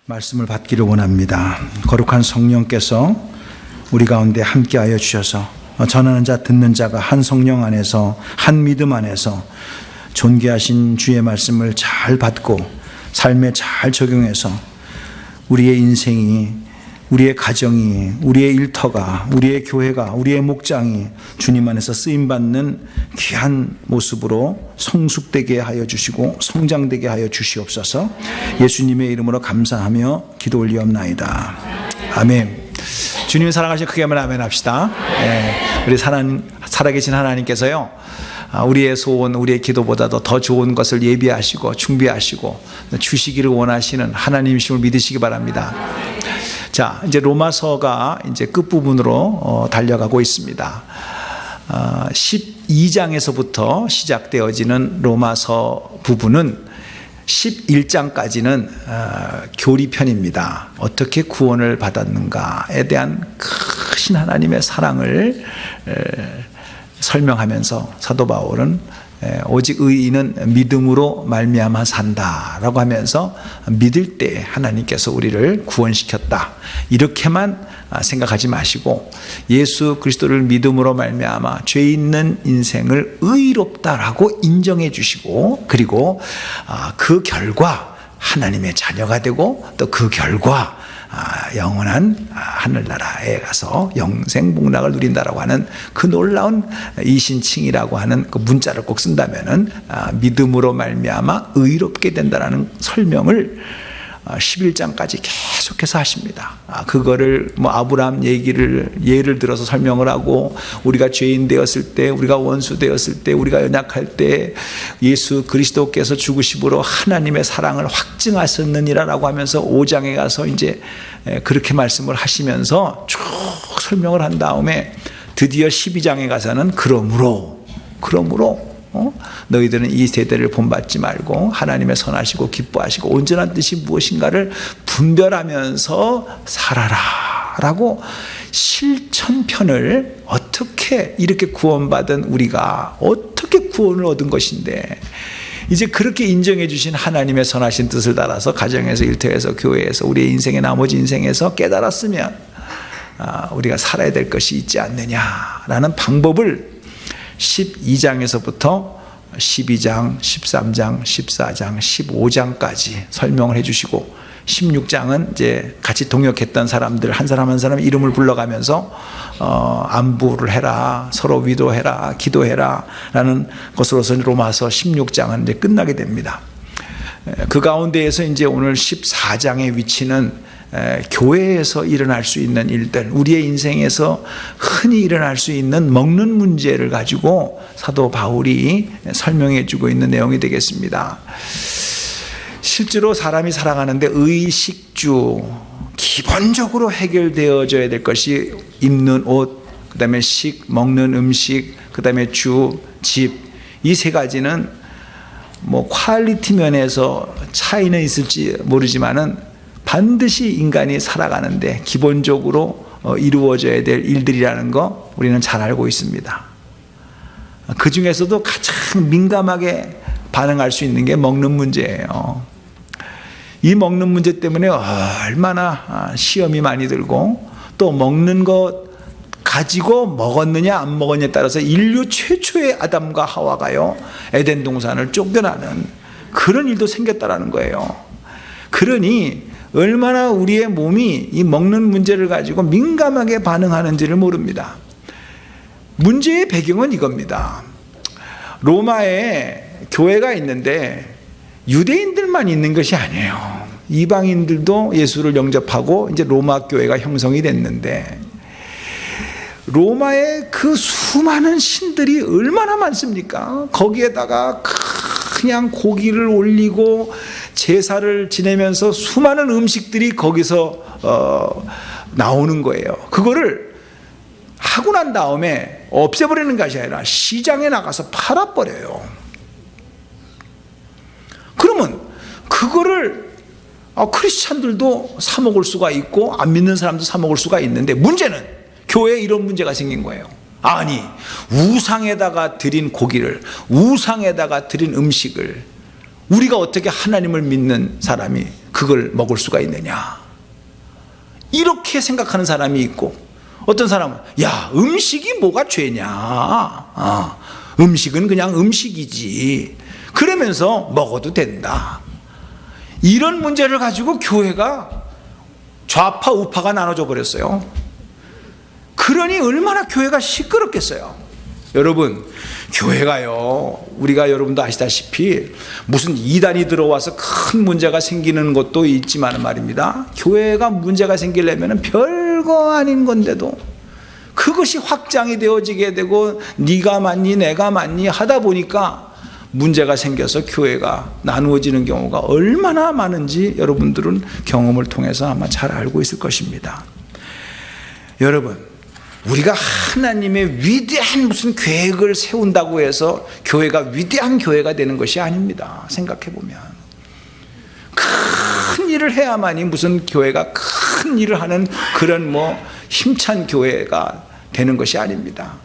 말씀을 받기를 원합니다. 거룩한 성령께서 우리 가운데 함께하여 주셔서 전하는 자 듣는 자가 한 성령 안에서 한 믿음 안에서 존귀하신 주의 말씀을 잘 받고 삶에 잘 적용해서 우리의 인생이, 우리의 가정이, 우리의 일터가, 우리의 교회가, 우리의 목장이 주님 안에서 쓰임받는 귀한 모습으로 성숙되게 하여 주시고 성장되게 하여 주시옵소서. 예수님의 이름으로 감사하며 기도 올리옵나이다. 아멘. 주님의 사랑하시면 크게 한번 아멘 합시다. 우리 살아계신 하나님께서요, 우리의 소원, 우리의 기도보다도 더 좋은 것을 예비하시고 준비하시고 주시기를 원하시는 하나님이심을 믿으시기 바랍니다. 자, 이제 로마서가 이제 끝부분으로 달려가고 있습니다. 12장에서부터 시작되어지는 로마서 부분은 11장까지는 교리편입니다. 어떻게 구원을 받았는가에 대한 크신 하나님의 사랑을 설명하면서 사도 바울은 오직 의인은 믿음으로 말미암아 산다라고 하면서 믿을 때 하나님께서 우리를 구원시켰다, 이렇게만 생각하지 마시고 예수 그리스도를 믿음으로 말미암아 죄 있는 인생을 의롭다라고 인정해 주시고, 그리고 그 결과 하나님의 자녀가 되고 또 그 결과 영원한 하늘나라에 가서 영생복락을 누린다라고 하는 그 놀라운 이신칭이라고 하는 그 문자를 꼭 쓴다면은 믿음으로 말미암아 의롭게 된다라는 설명을 11장까지 계속해서 하십니다. 그거를 아브라함 예를 들어서 설명을 하고, 우리가 죄인 되었을 때, 우리가 원수 되었을 때, 우리가 연약할 때 예수 그리스도께서 죽으심으로 하나님의 사랑을 확증하셨느니라라고 하면서 5장에 가서 이제 그렇게 말씀을 하시면서 쭉 설명을 한 다음에 드디어 12장에 가서는 그러므로 너희들은 이 세대를 본받지 말고 하나님의 선하시고 기뻐하시고 온전한 뜻이 무엇인가를 분별하면서 살아라 라고 실천편을, 어떻게 이렇게 구원받은 우리가 어떻게 구원을 얻은 것인데, 이제 그렇게 인정해 주신 하나님의 선하신 뜻을 따라서 가정에서, 일터에서, 교회에서, 우리의 인생의 나머지 인생에서 깨달았으면 우리가 살아야 될 것이 있지 않느냐라는 방법을 12장에서부터 12장, 13장, 14장, 15장까지 설명을 해주시고, 16장은 이제 같이 동역했던 사람들 한 사람 한 사람 이름을 불러가면서 안부를 해라, 서로 위로해라, 기도해라 라는 것으로서 로마서 16장은 이제 끝나게 됩니다. 그 가운데에서 이제 오늘 14장의 위치는 교회에서 일어날 수 있는 일들, 우리의 인생에서 흔히 일어날 수 있는 먹는 문제를 가지고 사도 바울이 설명해 주고 있는 내용이 되겠습니다. 실제로 사람이 살아가는데 의식주, 기본적으로 해결되어져야 될 것이 입는 옷, 그 다음에 먹는 음식, 그 다음에 주, 집, 이 세 가지는 퀄리티 면에서 차이는 있을지 모르지만은 반드시 인간이 살아가는데 기본적으로 이루어져야 될 일들이라는 거 우리는 잘 알고 있습니다. 그 중에서도 가장 민감하게 반응할 수 있는 게 먹는 문제예요. 이 먹는 문제 때문에 얼마나 시험이 많이 들고, 또 먹는 것 가지고 먹었느냐 안 먹었느냐에 따라서 인류 최초의 아담과 하와가요, 에덴 동산을 쫓겨나는 그런 일도 생겼다라는 거예요. 그러니 얼마나 우리의 몸이 이 먹는 문제를 가지고 민감하게 반응하는지를 모릅니다. 문제의 배경은 이겁니다. 로마에 교회가 있는데 유대인들만 있는 것이 아니에요. 이방인들도 예수를 영접하고 이제 로마 교회가 형성이 됐는데, 로마의 그 수많은 신들이 얼마나 많습니까? 거기에다가 그냥 고기를 올리고 제사를 지내면서 수많은 음식들이 거기서 나오는 거예요. 그거를 하고 난 다음에 없애버리는 것이 아니라 시장에 나가서 팔아버려요. 그러면 그거를 크리스찬들도 사 먹을 수가 있고 안 믿는 사람도 사 먹을 수가 있는데, 문제는 교회에 이런 문제가 생긴 거예요. 아니, 우상에다가 드린 고기를, 우상에다가 드린 음식을 우리가 어떻게 하나님을 믿는 사람이 그걸 먹을 수가 있느냐, 이렇게 생각하는 사람이 있고, 어떤 사람은 야, 음식이 뭐가 죄냐, 음식은 그냥 음식이지, 그러면서 먹어도 된다. 이런 문제를 가지고 교회가 좌파 우파가 나눠져 버렸어요. 그러니 얼마나 교회가 시끄럽겠어요. 여러분, 교회가요, 우리가 여러분도 아시다시피 무슨 이단이 들어와서 큰 문제가 생기는 것도 있지만 말입니다, 교회가 문제가 생기려면 별거 아닌 건데도 그것이 확장이 되어지게 되고 네가 맞니 내가 맞니 하다 보니까 문제가 생겨서 교회가 나누어지는 경우가 얼마나 많은지 여러분들은 경험을 통해서 아마 잘 알고 있을 것입니다. 여러분, 우리가 하나님의 위대한 무슨 계획을 세운다고 해서 교회가 위대한 교회가 되는 것이 아닙니다. 생각해 보면 큰 일을 해야만이 무슨 교회가 큰 일을 하는 그런 힘찬 교회가 되는 것이 아닙니다.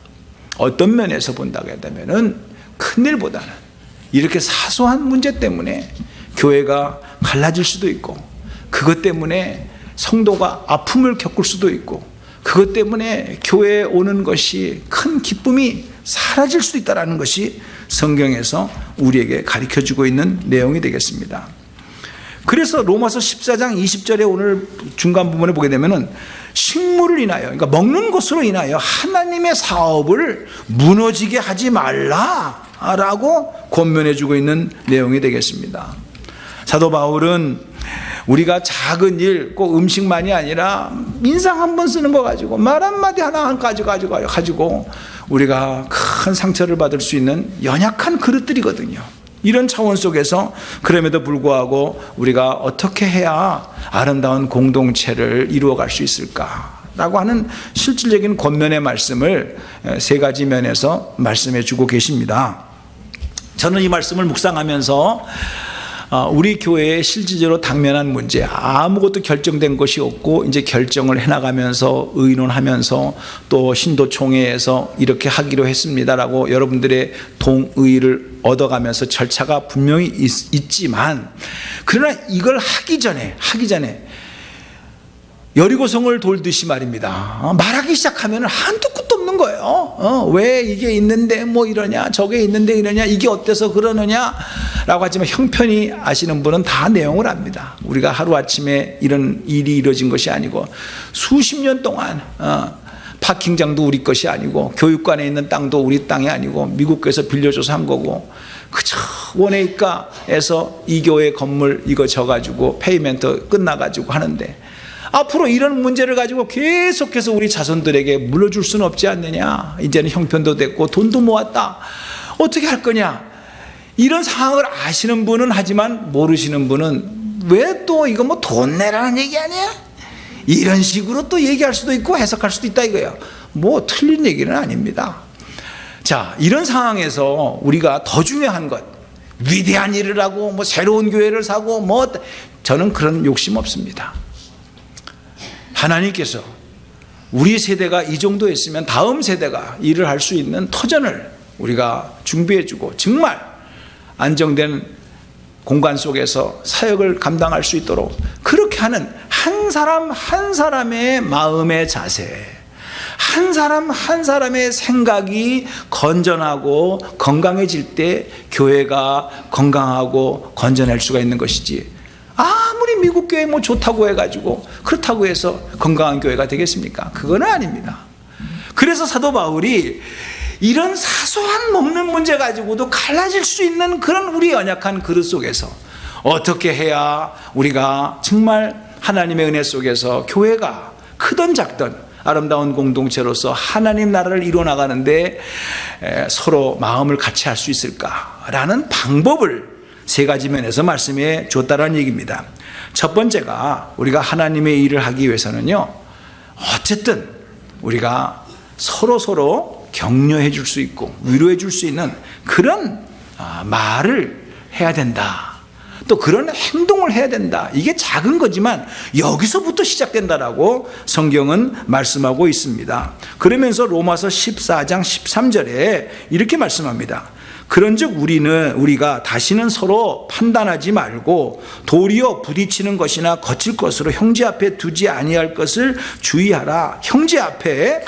어떤 면에서 본다고 한다면은 큰 일보다는 이렇게 사소한 문제 때문에 교회가 갈라질 수도 있고, 그것 때문에 성도가 아픔을 겪을 수도 있고, 그것 때문에 교회에 오는 것이 큰 기쁨이 사라질 수도 있다는 것이 성경에서 우리에게 가르쳐주고 있는 내용이 되겠습니다. 그래서 로마서 14장 20절에 오늘 중간 부분에 보게 되면은 식물을 인하여, 그러니까 먹는 것으로 인하여 하나님의 사업을 무너지게 하지 말라라고 권면해주고 있는 내용이 되겠습니다. 사도 바울은 우리가 작은 일, 꼭 음식만이 아니라 인상 한 번 쓰는 거 가지고, 말 한마디 하나 가지고 우리가 큰 상처를 받을 수 있는 연약한 그릇들이거든요. 이런 차원 속에서 그럼에도 불구하고 우리가 어떻게 해야 아름다운 공동체를 이루어갈 수 있을까라고 하는 실질적인 권면의 말씀을 세 가지 면에서 말씀해 주고 계십니다. 저는 이 말씀을 묵상하면서 우리 교회에 실질적으로 당면한 문제, 아무것도 결정된 것이 없고 이제 결정을 해나가면서 의논하면서 또 신도총회에서 이렇게 하기로 했습니다라고 여러분들의 동의를 얻어가면서 절차가 분명히 있지만, 그러나 이걸 하기 전에 여리고성을 돌듯이 말입니다, 말하기 시작하면 한두 끝도 없는 거예요. 왜 이게 있는데 이러냐, 저게 있는데 이러냐, 이게 어때서 그러느냐 라고 하지만 형편이 아시는 분은 다 내용을 압니다. 우리가 하루아침에 이런 일이 이루어진 것이 아니고 수십 년 동안 파킹장도 우리 것이 아니고 교육관에 있는 땅도 우리 땅이 아니고 미국에서 빌려줘서 한 거고, 그저 원예가에서 이 교회 건물 이거 져가지고 페이멘트 끝나가지고 하는데, 앞으로 이런 문제를 가지고 계속해서 우리 자손들에게 물려줄 수는 없지 않느냐, 이제는 형편도 됐고 돈도 모았다, 어떻게 할 거냐, 이런 상황을 아시는 분은 하지만 모르시는 분은 왜 또 이거 돈 내라는 얘기 아니야? 이런 식으로 또 얘기할 수도 있고 해석할 수도 있다 이거예요. 틀린 얘기는 아닙니다. 자, 이런 상황에서 우리가 더 중요한 것, 위대한 일을 하고 새로운 교회를 사고 저는 그런 욕심 없습니다. 하나님께서 우리 세대가 이 정도 했으면 다음 세대가 일을 할 수 있는 터전을 우리가 준비해주고 정말 안정된 공간 속에서 사역을 감당할 수 있도록 그렇게 하는 한 사람 한 사람의 마음의 자세, 한 사람 한 사람의 생각이 건전하고 건강해질 때 교회가 건강하고 건전할 수가 있는 것이지, 아무리 미국 교회 좋다고 해가지고 그렇다고 해서 건강한 교회가 되겠습니까? 그건 아닙니다. 그래서 사도 바울이 이런 사소한 먹는 문제 가지고도 갈라질 수 있는 그런 우리 연약한 그릇 속에서 어떻게 해야 우리가 정말 하나님의 은혜 속에서 교회가 크든 작든 아름다운 공동체로서 하나님 나라를 이루어나가는데 서로 마음을 같이 할 수 있을까라는 방법을 세 가지 면에서 말씀해 줬다는 얘기입니다. 첫 번째가 우리가 하나님의 일을 하기 위해서는요, 어쨌든 우리가 서로 격려해 줄 수 있고 위로해 줄 수 있는 그런 말을 해야 된다. 또 그런 행동을 해야 된다. 이게 작은 거지만 여기서부터 시작된다라고 성경은 말씀하고 있습니다. 그러면서 로마서 14장 13절에 이렇게 말씀합니다. 그런즉 우리가 다시는 서로 판단하지 말고 도리어 부딪히는 것이나 거칠 것으로 형제 앞에 두지 아니할 것을 주의하라. 형제 앞에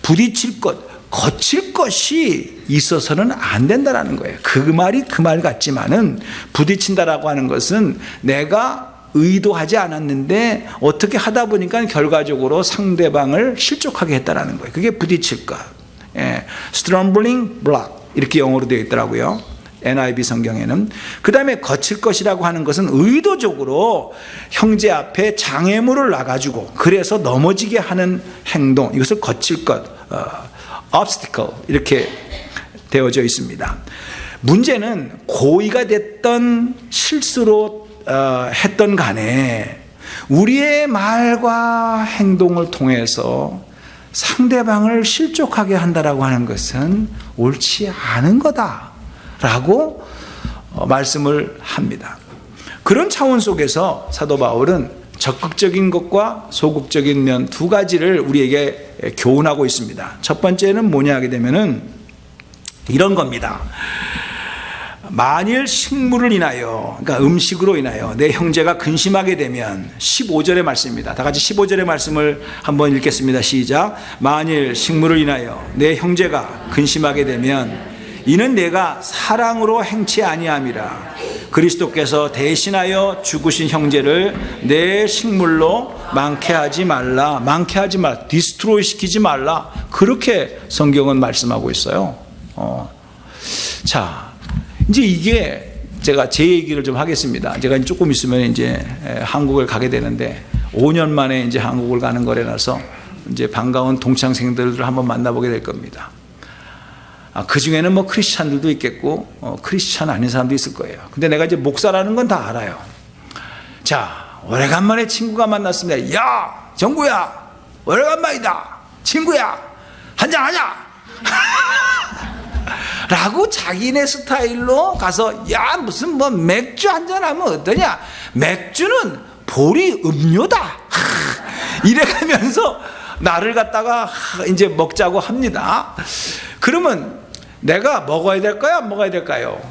부딪힐 것, 거칠 것이 있어서는 안 된다라는 거예요. 그 말이 그 말 같지만은 부딪힌다라고 하는 것은 내가 의도하지 않았는데 어떻게 하다 보니까 결과적으로 상대방을 실족하게 했다라는 거예요. 그게 부딪힐 것. stumbling block. 이렇게 영어로 되어 있더라고요. NIV 성경에는. 그 다음에 거칠 것이라고 하는 것은 의도적으로 형제 앞에 장애물을 놔가지고 그래서 넘어지게 하는 행동, 이것을 거칠 것, obstacle 이렇게 되어져 있습니다. 문제는 고의가 됐던 실수로 했던 간에 우리의 말과 행동을 통해서 상대방을 실족하게 한다라고 하는 것은 옳지 않은 거다라고 말씀을 합니다. 그런 차원 속에서 사도 바울은 적극적인 것과 소극적인 면 두 가지를 우리에게 교훈하고 있습니다. 첫 번째는 뭐냐 하게 되면은 이런 겁니다. 만일 식물을 인하여, 그러니까 음식으로 인하여 내 형제가 근심하게 되면, 15절의 말씀입니다. 다 같이 15절의 말씀을 한번 읽겠습니다. 시작. 만일 식물을 인하여 내 형제가 근심하게 되면 이는 내가 사랑으로 행치 아니함이라. 그리스도께서 대신하여 죽으신 형제를 내 식물로 망케하지 말라. 망케하지 말라. 디스트로이 시키지 말라. 그렇게 성경은 말씀하고 있어요. 자, 이제 이게 제가 제 얘기를 좀 하겠습니다. 제가 조금 있으면 이제 한국을 가게 되는데 5년 만에 이제 한국을 가는 거라서 이제 반가운 동창생들을 한번 만나보게 될 겁니다. 그 중에는 뭐 크리스찬들도 있겠고 크리스찬 아닌 사람도 있을 거예요. 근데 내가 이제 목사라는 건 다 알아요. 자, 오래간만에 친구가 만났습니다. 야, 정구야, 오래간만이다. 친구야, 한잔 하자. 라고 자기네 스타일로 가서 야, 무슨 뭐 맥주 한잔 하면 어떠냐? 맥주는 보리 음료다. 이래가면서 나를 갖다가 이제 먹자고 합니다. 그러면 내가 먹어야 될까요? 안 먹어야 될까요?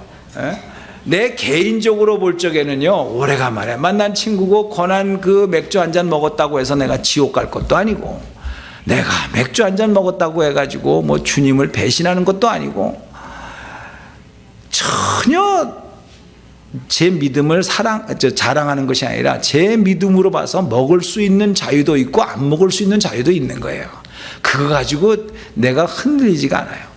내 개인적으로 볼 적에는요, 오래간만에 만난 친구고 권한 그 맥주 한잔 먹었다고 해서 내가 지옥 갈 것도 아니고, 내가 맥주 한잔 먹었다고 해가지고 뭐 주님을 배신하는 것도 아니고, 전혀 제 믿음을 자랑하는 것이 아니라 제 믿음으로 봐서 먹을 수 있는 자유도 있고 안 먹을 수 있는 자유도 있는 거예요. 그거 가지고 내가 흔들리지가 않아요.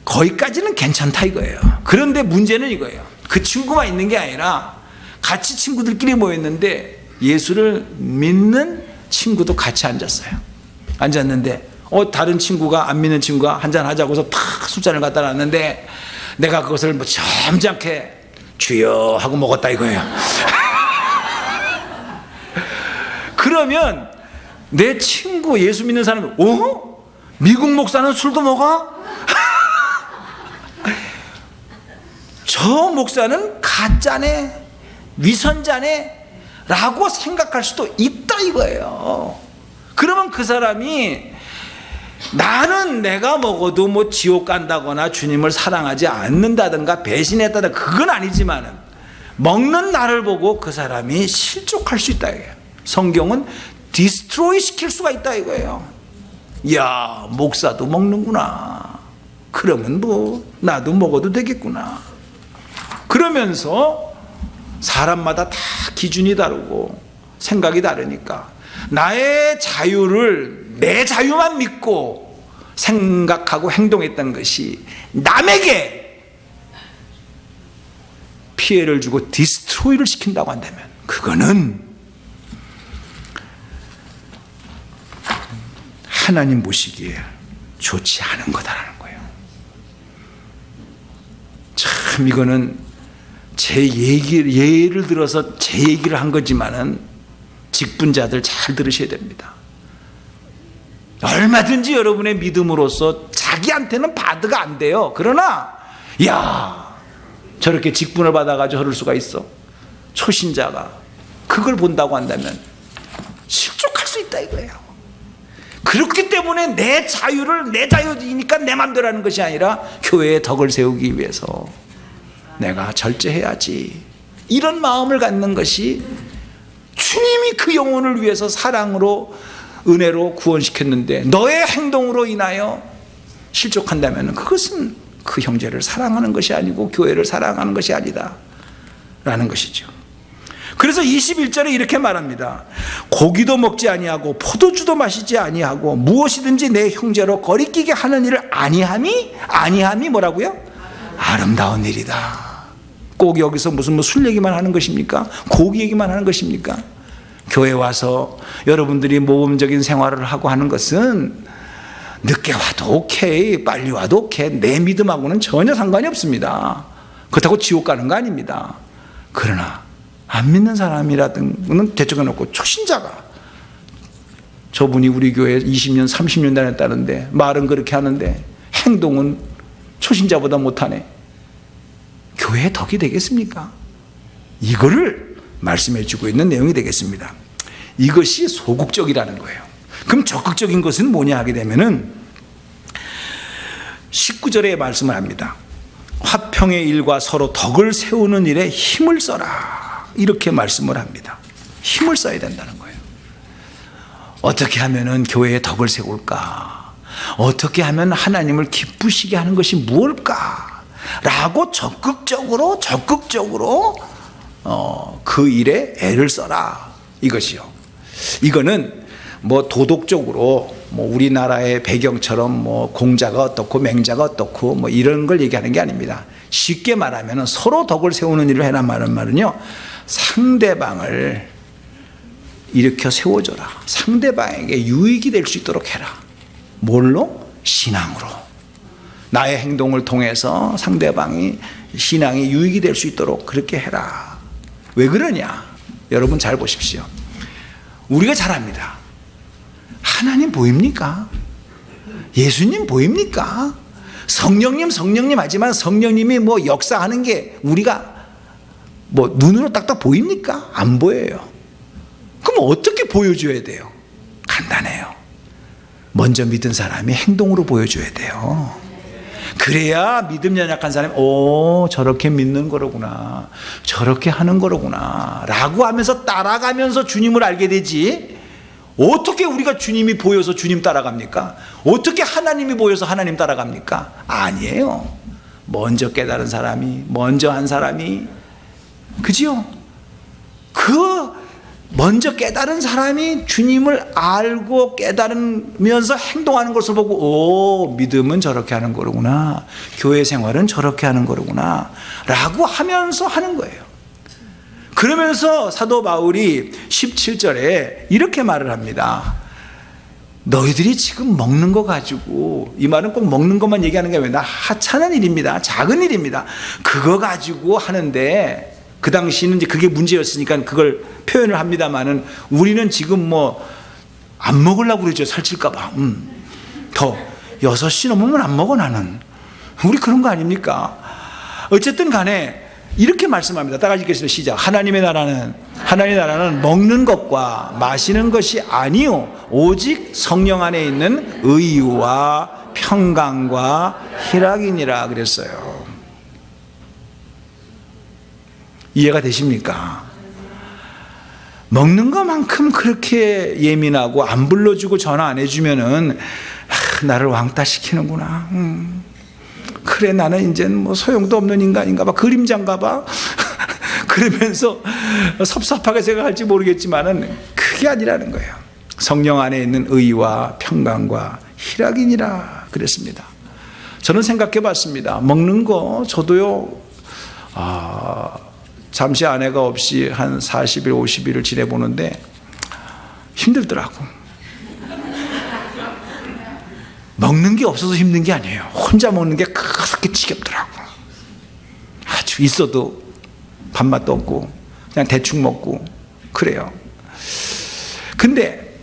거기까지는 괜찮다 이거예요. 그런데 문제는 이거예요. 그 친구만 있는 게 아니라 같이 친구들끼리 모였는데 예수를 믿는 친구도 같이 앉았어요. 앉았는데 다른 친구가, 안 믿는 친구가 한잔 하자고 해서 탁 술잔을 갖다 놨는데 내가 그것을 뭐 점잖게 주여 하고 먹었다 이거예요. 그러면 내 친구 예수 믿는 사람이 미국 목사는 술도 먹어? 저 목사는 가짜네, 위선자네 라고 생각할 수도 있다 이거예요. 그러면 그 사람이 나는 내가 먹어도 뭐 지옥 간다거나 주님을 사랑하지 않는다든가 배신했다든가 그건 아니지만은 먹는 나를 보고 그 사람이 실족할 수 있다 이거예요. 성경은 디스트로이 시킬 수가 있다 이거예요. 야, 목사도 먹는구나. 그러면 뭐 나도 먹어도 되겠구나. 그러면서 사람마다 다 기준이 다르고 생각이 다르니까 나의 자유를, 내 자유만 믿고 생각하고 행동했던 것이 남에게 피해를 주고 디스트로이를 시킨다고 한다면 그거는 하나님 보시기에 좋지 않은 거다라는 거예요. 참 이거는 제 예를 들어서 제 얘기를 한 거지만은 직분자들 잘 들으셔야 됩니다. 얼마든지 여러분의 믿음으로서 자기한테는 바드가 안 돼요. 그러나 야, 저렇게 직분을 받아가지고 저럴 수가 있어? 초신자가 그걸 본다고 한다면 실족할 수 있다 이거예요. 그렇기 때문에 내 자유이니까 내 맘대로 하는 것이 아니라 교회의 덕을 세우기 위해서 내가 절제해야지, 이런 마음을 갖는 것이, 주님이 그 영혼을 위해서 사랑으로 은혜로 구원시켰는데 너의 행동으로 인하여 실족한다면 그것은 그 형제를 사랑하는 것이 아니고 교회를 사랑하는 것이 아니다 라는 것이죠. 그래서 21절에 이렇게 말합니다. 고기도 먹지 아니하고 포도주도 마시지 아니하고 무엇이든지 내 형제로 거리끼게 하는 일을 아니함이 뭐라고요? 아름다운 일이다. 꼭 여기서 무슨 술 얘기만 하는 것입니까? 고기 얘기만 하는 것입니까? 교회 와서 여러분들이 모범적인 생활을 하고 하는 것은 늦게 와도 오케이, 빨리 와도 오케이, 내 믿음하고는 전혀 상관이 없습니다. 그렇다고 지옥 가는 거 아닙니다. 그러나 안 믿는 사람이라든가는 대적해놓고 초신자가, 저분이 우리 교회 20년 30년 다녔다는데 말은 그렇게 하는데 행동은 초신자보다 못하네. 교회의 덕이 되겠습니까? 이거를 말씀해 주고 있는 내용이 되겠습니다. 이것이 소극적이라는 거예요. 그럼 적극적인 것은 뭐냐 하게 되면은 19절에 말씀을 합니다. 화평의 일과 서로 덕을 세우는 일에 힘을 써라, 이렇게 말씀을 합니다. 힘을 써야 된다는 거예요. 어떻게 하면은 교회의 덕을 세울까? 어떻게 하면 하나님을 기쁘시게 하는 것이 무엇일까? 라고 적극적으로 그 일에 애를 써라, 이것이요. 이거는 뭐 도덕적으로 뭐 우리나라의 배경처럼 뭐 공자가 어떻고 맹자가 어떻고 뭐 이런 걸 얘기하는 게 아닙니다. 쉽게 말하면 서로 덕을 세우는 일을 해라 말은요, 상대방을 일으켜 세워줘라. 상대방에게 유익이 될 수 있도록 해라. 뭘로? 신앙으로. 나의 행동을 통해서 상대방이 신앙이 유익이 될 수 있도록 그렇게 해라. 왜 그러냐? 여러분 잘 보십시오. 우리가 잘 압니다. 하나님 보입니까? 예수님 보입니까? 성령님 하지만 성령님이 뭐 역사하는 게 우리가 뭐 눈으로 딱딱 보입니까? 안 보여요. 그럼 어떻게 보여줘야 돼요? 간단해요. 먼저 믿은 사람이 행동으로 보여줘야 돼요. 그래야 믿음 연약한 사람이 저렇게 믿는 거로구나, 저렇게 하는 거로구나 라고 하면서 따라가면서 주님을 알게 되지. 어떻게 우리가 주님이 보여서 주님 따라갑니까? 어떻게 하나님이 보여서 하나님 따라갑니까? 아니에요. 먼저 깨달은 사람이, 먼저 한 사람이, 그지요? 그 먼저 깨달은 사람이 주님을 알고 깨달으면서 행동하는 것을 보고 믿음은 저렇게 하는 거로구나, 교회 생활은 저렇게 하는 거로구나 라고 하면서 하는 거예요. 그러면서 사도 바울이 17절에 이렇게 말을 합니다. 너희들이 지금 먹는 거 가지고, 이 말은 꼭 먹는 것만 얘기하는 게 아니라 하찮은 일입니다. 작은 일입니다. 그거 가지고 하는데, 그 당시는 이제 그게 문제였으니까 그걸 표현을 합니다만은, 우리는 지금 뭐 안 먹으려고 그러죠. 살찔까봐. 더 6시 넘으면 안 먹어 나는. 우리 그런 거 아닙니까? 어쨌든 간에 이렇게 말씀합니다. 다 같이 읽겠습니다. 시작. 하나님의 나라는 먹는 것과 마시는 것이 아니요 오직 성령 안에 있는 의와 평강과 희락이니라 그랬어요. 이해가 되십니까? 먹는 것만큼 그렇게 예민하고 안 불러주고 전화 안 해주면은 나를 왕따 시키는구나. 그래, 나는 이제 뭐 소용도 없는 인간인가 봐, 그림자인가 봐 그러면서 섭섭하게 생각할지 모르겠지만은 그게 아니라는 거예요. 성령 안에 있는 의와 평강과 희락이니라 그랬습니다. 저는 생각해 봤습니다. 먹는 거 저도요, 잠시 아내가 없이 한 40일 50일을 지내보는데 힘들더라고. 먹는 게 없어서 힘든 게 아니에요. 혼자 먹는 게 그렇게 지겹더라고. 아주 있어도 밥맛도 없고 그냥 대충 먹고 그래요. 근데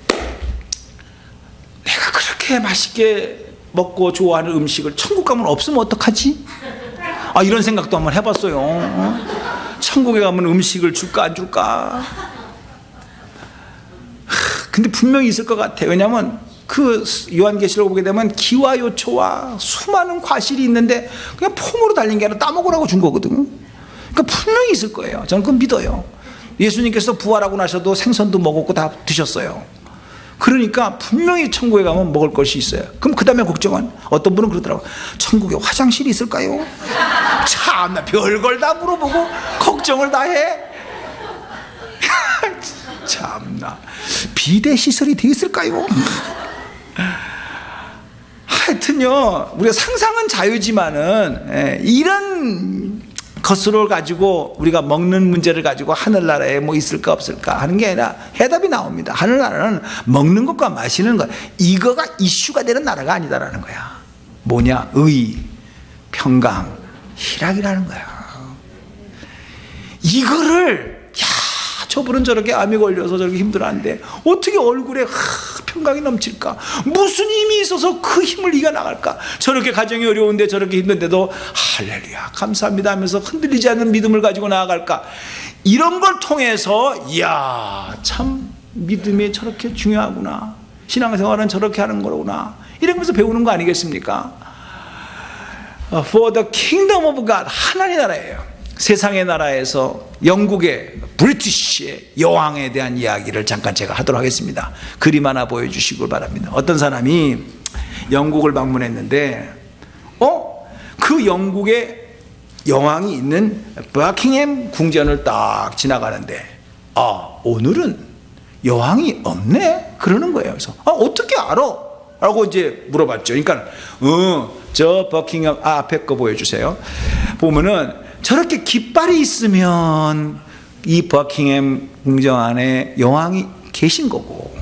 내가 그렇게 맛있게 먹고 좋아하는 음식을 천국 가면 없으면 어떡하지? 이런 생각도 한번 해봤어요. 천국에 가면 음식을 줄까 안 줄까? 근데 분명히 있을 것 같아요. 왜냐하면 그 요한계시록 보게 되면 기와 요초와 수많은 과실이 있는데 그냥 폼으로 달린 게 아니라 따먹으라고 준 거거든. 그러니까 분명히 있을 거예요. 저는 그건 믿어요. 예수님께서 부활하고 나셔도 생선도 먹었고 다 드셨어요. 그러니까 분명히 천국에 가면 먹을 것이 있어요. 그럼 그 다음에 걱정은, 어떤 분은 그러더라고요. 천국에 화장실이 있을까요? 참나, 별걸 다 물어보고 걱정을 다 해. 참나, 비대 시설이 돼 있을까요? 하여튼요, 우리가 상상은 자유지만은 이런 것으로 가지고 우리가 먹는 문제를 가지고 하늘나라에 뭐 있을까 없을까 하는 게 아니라 해답이 나옵니다. 하늘나라는 먹는 것과 마시는 것, 이거가 이슈가 되는 나라가 아니다라는 거야. 뭐냐? 의, 평강, 희락이라는 거야. 이거를 저분은 저렇게 암이 걸려서 저렇게 힘들어하는데 어떻게 얼굴에 평강이 넘칠까? 무슨 힘이 있어서 그 힘을 이겨나갈까? 저렇게 가정이 어려운데 저렇게 힘든데도 할렐루야 감사합니다 하면서 흔들리지 않는 믿음을 가지고 나아갈까? 이런 걸 통해서 이야, 참 믿음이 저렇게 중요하구나, 신앙생활은 저렇게 하는 거구나, 이러면서 배우는 거 아니겠습니까? For the kingdom of God, 하나님의 나라예요. 세상의 나라에서 영국의 브리티시의 여왕에 대한 이야기를 잠깐 제가 하도록 하겠습니다. 그림 하나 보여주시길 바랍니다. 어떤 사람이 영국을 방문했는데 그 영국의 여왕이 있는 버킹엄 궁전을 딱 지나가는데 오늘은 여왕이 없네? 그러는 거예요. 그래서 어떻게 알아? 라고 이제 물어봤죠. 그러니까 저 버킹엄 앞에 거 보여주세요. 보면은 저렇게 깃발이 있으면 이 버킹엄 궁전 안에 여왕이 계신 거고,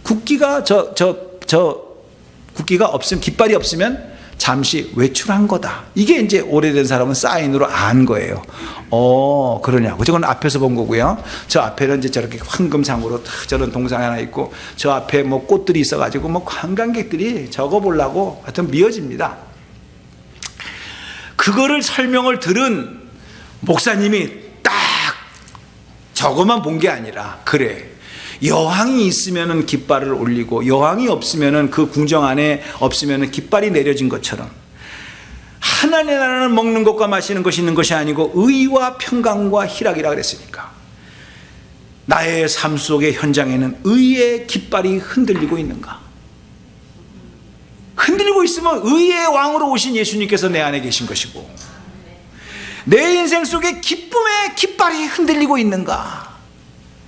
국기가 국기가 없으면, 깃발이 없으면 잠시 외출한 거다. 이게 이제 오래된 사람은 사인으로 안 거예요. 그러냐고. 저건 앞에서 본 거고요. 저 앞에는 이제 저렇게 황금상으로 저런 동상 하나 있고, 저 앞에 뭐 꽃들이 있어가지고 뭐 관광객들이 저거 보려고 하여튼 미어집니다. 그거를 설명을 들은 목사님이 딱 저거만 본 게 아니라, 그래, 여왕이 있으면은 깃발을 올리고 여왕이 없으면은 그 궁정 안에 없으면은 깃발이 내려진 것처럼 하나님의 나라는 먹는 것과 마시는 것이 있는 것이 아니고 의와 평강과 희락이라 그랬으니까 나의 삶 속의 현장에는 의의 깃발이 흔들리고 있는가? 흔들리고 있으면 의의 왕으로 오신 예수님께서 내 안에 계신 것이고, 내 인생 속에 기쁨의 깃발이 흔들리고 있는가?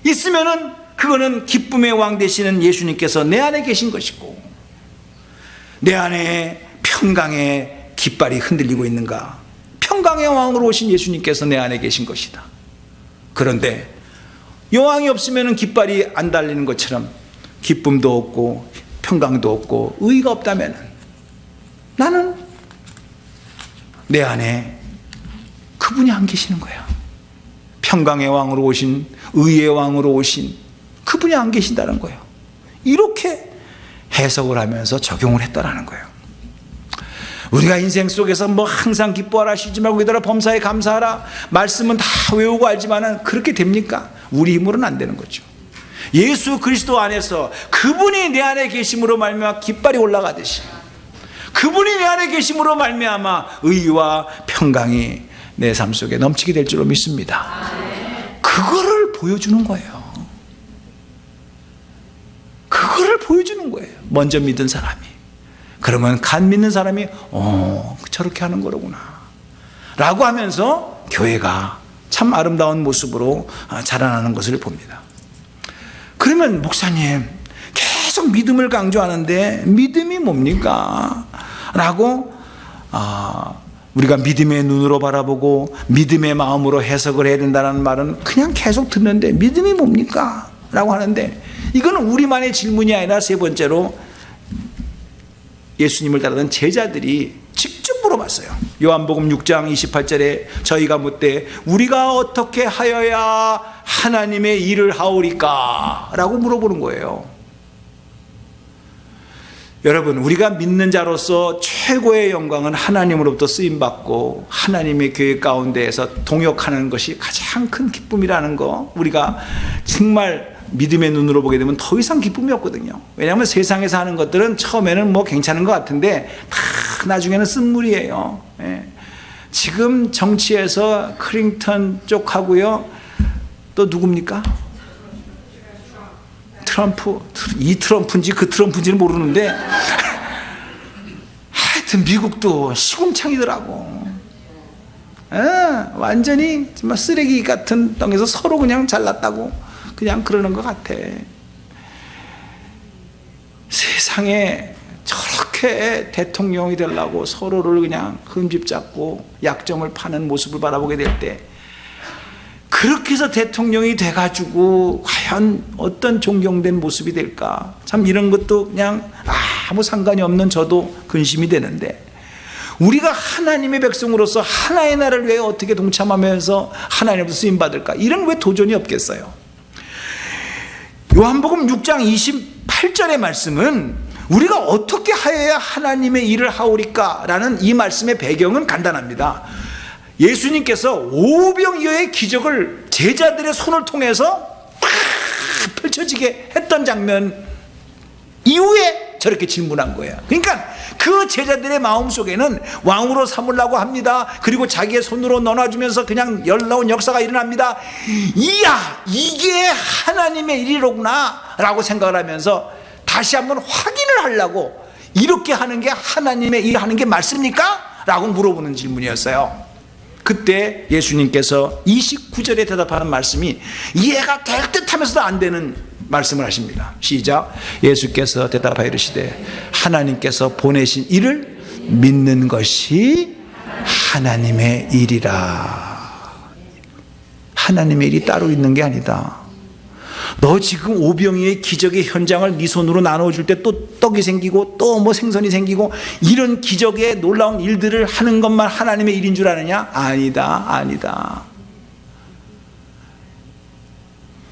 있으면은 그거는 기쁨의 왕 되시는 예수님께서 내 안에 계신 것이고, 내 안에 평강의 깃발이 흔들리고 있는가? 평강의 왕으로 오신 예수님께서 내 안에 계신 것이다. 그런데 여왕이 없으면은 깃발이 안 달리는 것처럼 기쁨도 없고 평강도 없고 의가 없다면 나는 내 안에 그분이 안 계시는 거야. 평강의 왕으로 오신, 의의 왕으로 오신 그분이 안 계신다는 거예요. 이렇게 해석을 하면서 적용을 했다라는 거예요. 우리가 인생 속에서 뭐 항상 기뻐하라, 쉬지 말고 기도하라, 범사에 감사하라, 말씀은 다 외우고 알지만은 그렇게 됩니까? 우리 힘으로는 안 되는 거죠. 예수 그리스도 안에서 그분이 내 안에 계심으로 말미암아 깃발이 올라가듯이, 그분이 내 안에 계심으로 말미암아 의와 평강이 내 삶 속에 넘치게 될 줄로 믿습니다. 그거를 보여주는 거예요. 그거를 보여주는 거예요. 먼저 믿은 사람이. 그러면 간 믿는 사람이 저렇게 하는 거로구나 라고 하면서 교회가 참 아름다운 모습으로 자라나는 것을 봅니다. 그러면 목사님 계속 믿음을 강조하는데 믿음이 뭡니까? 라고 우리가 믿음의 눈으로 바라보고 믿음의 마음으로 해석을 해야 된다는 말은 그냥 계속 듣는데 믿음이 뭡니까? 라고 하는데, 이거는 우리만의 질문이 아니라 세 번째로 예수님을 따르던 제자들이 직접 물어봤어요. 요한복음 6장 28절에 저희가 묻되 우리가 어떻게 하여야 하나님의 일을 하오리까? 라고 물어보는 거예요. 여러분, 우리가 믿는 자로서 최고의 영광은 하나님으로부터 쓰임받고 하나님의 교회 가운데에서 동역하는 것이 가장 큰 기쁨이라는 거, 우리가 정말 믿음의 눈으로 보게 되면 더 이상 기쁨이 없거든요. 왜냐하면 세상에서 하는 것들은 처음에는 뭐 괜찮은 것 같은데 다 나중에는 쓴물이에요. 예. 지금 정치에서 클린턴 쪽하고요, 또 누굽니까? 트럼프, 이 트럼프인지 그 트럼프인지는 모르는데 하여튼 미국도 시궁창이더라고. 완전히 정말 쓰레기 같은 땅에서 서로 그냥 잘났다고 그냥 그러는 것 같아. 세상에 저렇게 대통령이 되려고 서로를 그냥 흠집 잡고 약점을 파는 모습을 바라보게 될 때, 그렇게 해서 대통령이 돼가지고 과연 어떤 존경된 모습이 될까? 참 이런 것도 그냥 아무 상관이 없는 저도 근심이 되는데, 우리가 하나님의 백성으로서 하나의 나라를 위해 어떻게 동참하면서 하나님으로부터 쓰임받을까? 이런 왜 도전이 없겠어요? 요한복음 6장 28절의 말씀은 우리가 어떻게 하여야 하나님의 일을 하오리까? 라는 이 말씀의 배경은 간단합니다. 예수님께서 오병이어의 기적을 제자들의 손을 통해서 막 펼쳐지게 했던 장면 이후에 저렇게 질문한 거예요. 그러니까 그 제자들의 마음속에는 왕으로 삼으려고 합니다. 그리고 자기의 손으로 넣어주면서 그냥 놀라운 역사가 일어납니다. 이야, 이게 하나님의 일이로구나 라고 생각을 하면서 다시 한번 확인을 하려고, 이렇게 하는 게 하나님의 일 하는 게 맞습니까? 라고 물어보는 질문이었어요. 그때 예수님께서 29절에 대답하는 말씀이 이해가 될 듯 하면서도 안 되는 말씀을 하십니다. 시작. 예수께서 대답하여 이르시되 하나님께서 보내신 이를 믿는 것이 하나님의 일이라. 하나님의 일이 따로 있는 게 아니다. 너 지금 오병이의 기적의 현장을 네 손으로 나눠줄 때 또 떡이 생기고 또 뭐 생선이 생기고 이런 기적의 놀라운 일들을 하는 것만 하나님의 일인 줄 아느냐? 아니다, 아니다.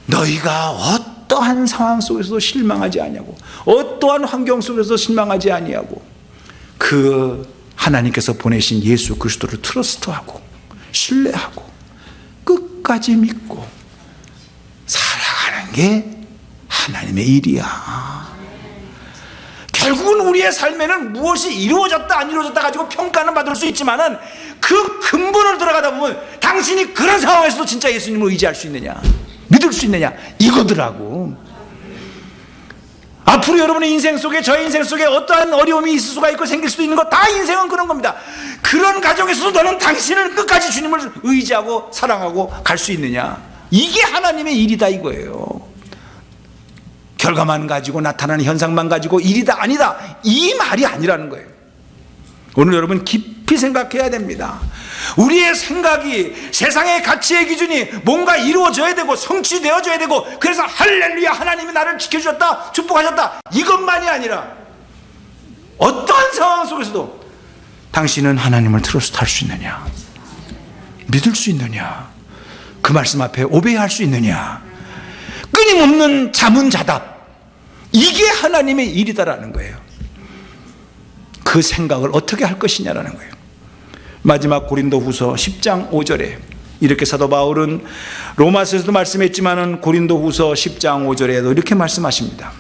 너희가 어떠한 상황 속에서도 실망하지 아니하고, 어떠한 환경 속에서도 실망하지 아니하고, 그 하나님께서 보내신 예수 그리스도를 트러스트하고 신뢰하고 끝까지 믿고 살아가는 게 하나님의 일이야. 결국은 우리의 삶에는 무엇이 이루어졌다 안 이루어졌다 가지고 평가는 받을 수 있지만은 그 근본을 들어가다 보면 당신이 그런 상황에서도 진짜 예수님을 의지할 수 있느냐, 믿을 수 있느냐, 이거더라고. 앞으로 여러분의 인생 속에, 저의 인생 속에 어떠한 어려움이 있을 수가 있고 생길 수도 있는 거, 다 인생은 그런 겁니다. 그런 가정에서도 너는 당신을 끝까지 주님을 의지하고 사랑하고 갈 수 있느냐, 이게 하나님의 일이다 이거예요. 결과만 가지고 나타나는 현상만 가지고 일이다 아니다 이 말이 아니라는 거예요. 오늘 여러분 깊이 생각해야 됩니다. 우리의 생각이, 세상의 가치의 기준이 뭔가 이루어져야 되고 성취되어져야 되고, 그래서 할렐루야 하나님이 나를 지켜주셨다 축복하셨다 이것만이 아니라 어떠한 상황 속에서도 당신은 하나님을 트러스트할 수 있느냐, 믿을 수 있느냐, 그 말씀 앞에 오베이할 수 있느냐, 끊임없는 자문자답, 이게 하나님의 일이다라는 거예요. 그 생각을 어떻게 할 것이냐라는 거예요. 마지막 고린도후서 10장 5절에 이렇게 사도 바울은 로마서에서도 말씀했지만은 고린도후서 10장 5절에도 이렇게 말씀하십니다.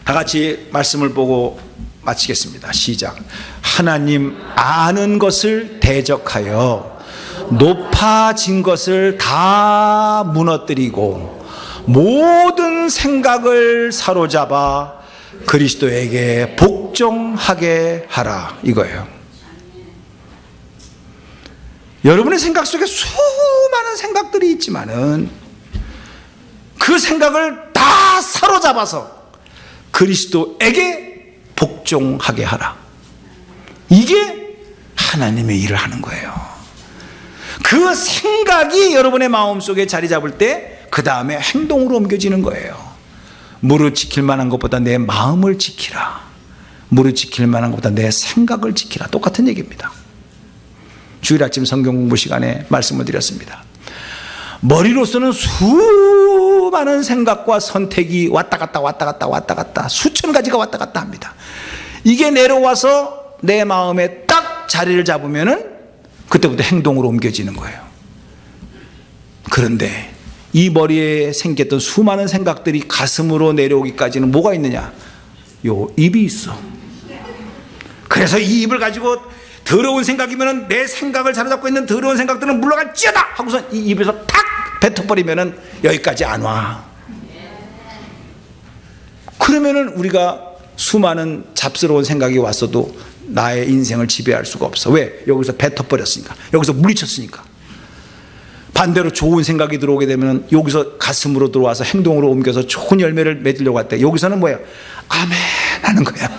다 같이 말씀을 보고 마치겠습니다. 시작. 하나님 아는 것을 대적하여 높아진 것을 다 무너뜨리고 모든 생각을 사로잡아 그리스도에게 복종하게 하라, 이거예요. 여러분의 생각 속에 수많은 생각들이 있지만은 그 생각을 다 사로잡아서 그리스도에게 복종하게 하라, 이게 하나님의 일을 하는 거예요. 그 생각이 여러분의 마음속에 자리 잡을 때 그 다음에 행동으로 옮겨지는 거예요. 무릇 지킬 만한 것보다 내 마음을 지키라, 무릇 지킬 만한 것보다 내 생각을 지키라, 똑같은 얘기입니다. 주일 아침 성경 공부 시간에 말씀을 드렸습니다. 머리로서는 수많은 수많은 생각과 선택이 왔다 갔다 수천 가지가 왔다 갔다 합니다. 이게 내려와서 내 마음에 딱 자리를 잡으면은 그때부터 행동으로 옮겨지는 거예요. 그런데 이 머리에 생겼던 수많은 생각들이 가슴으로 내려오기까지는 뭐가 있느냐? 요 입이 있어. 그래서 이 입을 가지고 더러운 생각이면은 내 생각을 사로잡고 있는 더러운 생각들은 물러갈지어다 하고서 이 입에서 탁 뱉어버리면은 여기까지 안 와. 그러면은 우리가 수많은 잡스러운 생각이 왔어도 나의 인생을 지배할 수가 없어. 왜? 여기서 뱉어버렸으니까. 여기서 물리쳤으니까. 반대로 좋은 생각이 들어오게 되면 여기서 가슴으로 들어와서 행동으로 옮겨서 좋은 열매를 맺으려고 할 때 여기서는 뭐예요? 아멘 하는 거야.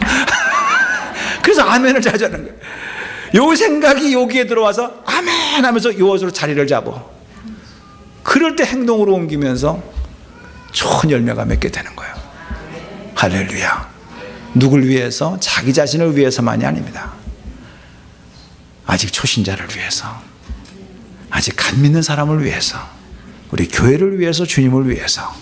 그래서 아멘을 자주 하는 거예요. 요 생각이 여기에 들어와서 아멘 하면서 요것으로 자리를 잡아. 그럴 때 행동으로 옮기면서 좋은 열매가 맺게 되는 거예요. 할렐루야. 누굴 위해서? 자기 자신을 위해서만이 아닙니다. 아직 초신자를 위해서, 아직 안 믿는 사람을 위해서, 우리 교회를 위해서, 주님을 위해서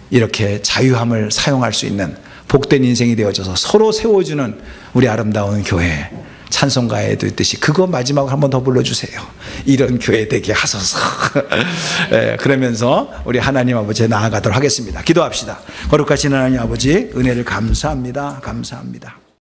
이렇게 자유함을 사용할 수 있는 복된 인생이 되어져서 서로 세워주는 우리 아름다운 교회, 찬송가에도 있듯이 그거 마지막으로 한 번 더 불러주세요. 이런 교회 되게 하소서. 그러면서 우리 하나님 아버지에 나아가도록 하겠습니다. 기도합시다. 거룩하신 하나님 아버지, 은혜를 감사합니다. 감사합니다.